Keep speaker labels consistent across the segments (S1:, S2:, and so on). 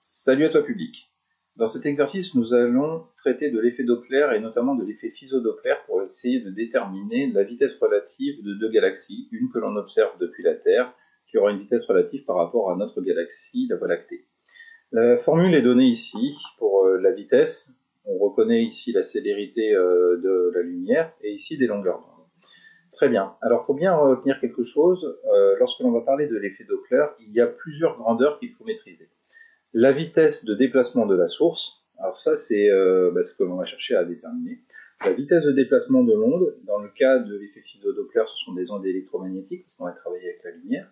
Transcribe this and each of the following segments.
S1: Salut à toi public. Dans cet exercice, nous allons traiter de l'effet Doppler et notamment de l'effet Fizeau-Doppler pour essayer de déterminer la vitesse relative de deux galaxies, une que l'on observe depuis la Terre, qui aura une vitesse relative par rapport à notre galaxie, la Voie lactée. La formule est donnée ici pour la vitesse. On reconnaît ici la célérité de la lumière et ici des longueurs d'onde. Très bien. Alors, il faut bien retenir quelque chose. Lorsque l'on va parler de l'effet Doppler, il y a plusieurs grandeurs qu'il faut maîtriser. La vitesse de déplacement de la source, alors ça c'est ce que l'on va chercher à déterminer. La vitesse de déplacement de l'onde, dans le cas de l'effet Fizeau-Doppler, ce sont des ondes électromagnétiques, parce qu'on va travailler avec la lumière.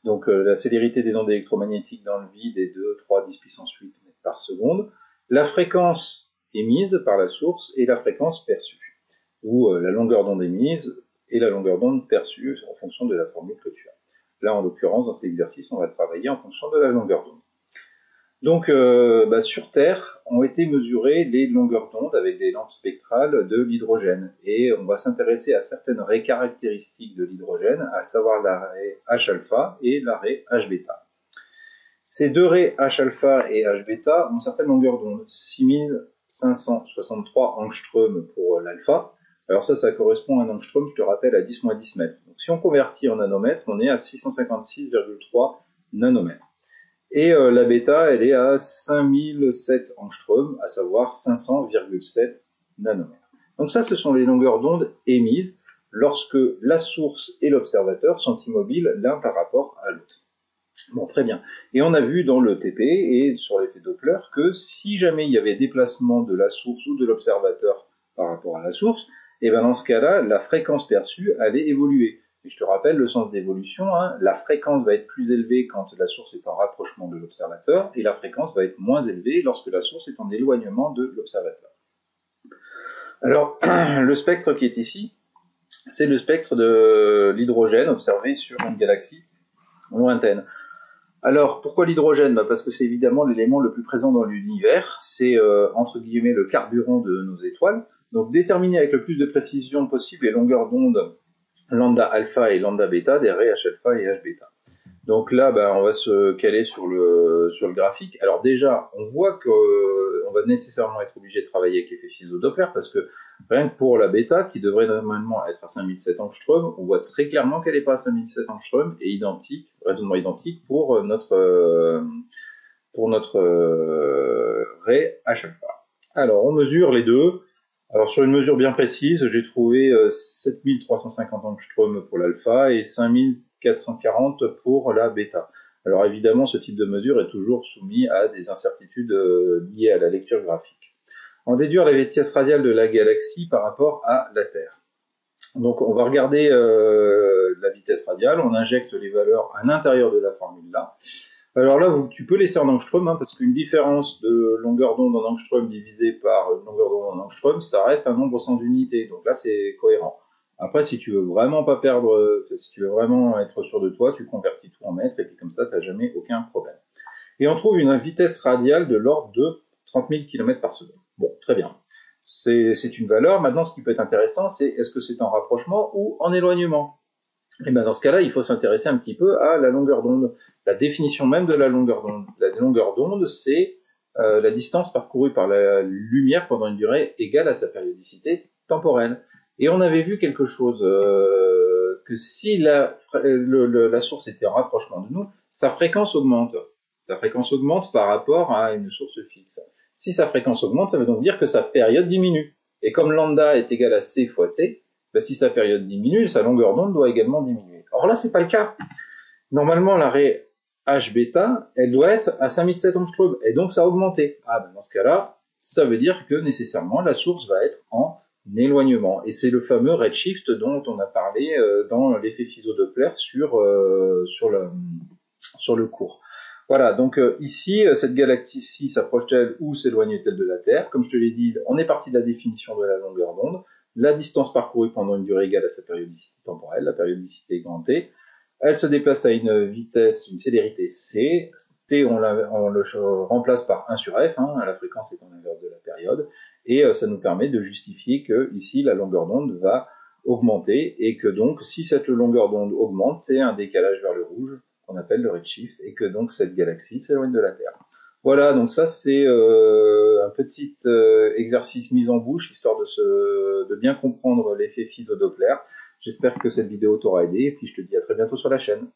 S1: Donc la célérité des ondes électromagnétiques dans le vide est de 3 10 puissance 8 mètres par seconde. La fréquence émise par la source et la fréquence perçue, ou la longueur d'onde émise et la longueur d'onde perçue en fonction de la formule que tu as. Là, en l'occurrence, dans cet exercice, on va travailler en fonction de la longueur d'onde. Donc, sur Terre, ont été mesurées les longueurs d'onde avec des lampes spectrales de l'hydrogène. Et on va s'intéresser à certaines raies caractéristiques de l'hydrogène, à savoir la raie H-alpha et la raie H-bêta. Ces deux raies H-alpha et H-bêta ont certaines longueurs d'onde, 6563 angstroms pour l'alpha. Alors ça correspond à un angstrom, je te rappelle, à 10-10 mètres. Donc si on convertit en nanomètres, on est à 656,3 nanomètres. Et la bêta, elle est à 5007 angstroms, à savoir 500,7 nanomètres. Donc ça, ce sont les longueurs d'onde émises lorsque la source et l'observateur sont immobiles l'un par rapport à l'autre. Bon, très bien. Et on a vu dans le TP et sur l'effet Doppler que si jamais il y avait déplacement de la source ou de l'observateur par rapport à la source, et bien dans ce cas-là, la fréquence perçue allait évoluer. Et je te rappelle le sens d'évolution, la fréquence va être plus élevée quand la source est en rapprochement de l'observateur, et la fréquence va être moins élevée lorsque la source est en éloignement de l'observateur. Alors, le spectre qui est ici, c'est le spectre de l'hydrogène observé sur une galaxie lointaine. Alors, pourquoi l'hydrogène ? Parce que c'est évidemment l'élément le plus présent dans l'univers, c'est entre guillemets le carburant de nos étoiles. Donc, déterminer avec le plus de précision possible les longueurs d'onde lambda alpha et lambda bêta des raies H alpha et H bêta. Donc là, on va se caler sur le graphique. Alors déjà, on voit qu'on va nécessairement être obligé de travailler avec l'effet Fizeau-Doppler parce que rien que pour la bêta, qui devrait normalement être à 5007 angstroms, on voit très clairement qu'elle n'est pas à 5007 angstroms et identique, raisonnement identique pour notre raie H alpha. Alors, on mesure les deux. Alors sur une mesure bien précise, j'ai trouvé 7350 angstroms pour l'alpha et 5440 pour la bêta. Alors évidemment, ce type de mesure est toujours soumis à des incertitudes liées à la lecture graphique. En déduire la vitesse radiale de la galaxie par rapport à la Terre. Donc on va regarder la vitesse radiale, on injecte les valeurs à l'intérieur de la formule là. Alors là, tu peux laisser en angstrom, parce qu'une différence de longueur d'onde en angstrom divisée par longueur d'onde en angstrom, ça reste un nombre sans unité. Donc là, c'est cohérent. Après, si tu veux vraiment pas perdre, si tu veux vraiment être sûr de toi, tu convertis tout en mètres, et puis comme ça, tu n'as jamais aucun problème. Et on trouve une vitesse radiale de l'ordre de 30 000 km par seconde. Bon, très bien. C'est une valeur. Maintenant, ce qui peut être intéressant, c'est est-ce que c'est en rapprochement ou en éloignement ? Et bien dans ce cas-là, il faut s'intéresser un petit peu à la longueur d'onde, la définition même de la longueur d'onde. La longueur d'onde, c'est la distance parcourue par la lumière pendant une durée égale à sa périodicité temporelle. Et on avait vu quelque chose, que si la source était en rapprochement de nous, sa fréquence augmente. Sa fréquence augmente par rapport à une source fixe. Si sa fréquence augmente, ça veut donc dire que sa période diminue. Et comme lambda est égal à c fois t, si sa période diminue, sa longueur d'onde doit également diminuer. Or là, c'est pas le cas. Normalement, la raie H bêta, elle doit être à 5007 angstroms, et donc ça a augmenté. Dans ce cas-là, ça veut dire que nécessairement la source va être en éloignement. Et c'est le fameux redshift dont on a parlé dans l'effet Fizeau-Doppler sur le cours. Voilà, donc ici, cette galaxie s'approche-t-elle ou s'éloigne-t-elle de la Terre ? Comme je te l'ai dit, on est parti de la définition de la longueur d'onde. La distance parcourue pendant une durée égale à sa périodicité temporelle, la périodicité grand T. Elle se déplace à une vitesse, une célérité c. T, on le remplace par 1 sur f, la fréquence est en inverse de la période, et ça nous permet de justifier que ici la longueur d'onde va augmenter, et que donc si cette longueur d'onde augmente, c'est un décalage vers le rouge, qu'on appelle le redshift, et que donc cette galaxie s'éloigne de la Terre. Voilà, donc ça c'est un petit exercice mise en bouche, histoire de bien comprendre l'effet Fizeau-Doppler. J'espère que cette vidéo t'aura aidé, et puis je te dis à très bientôt sur la chaîne.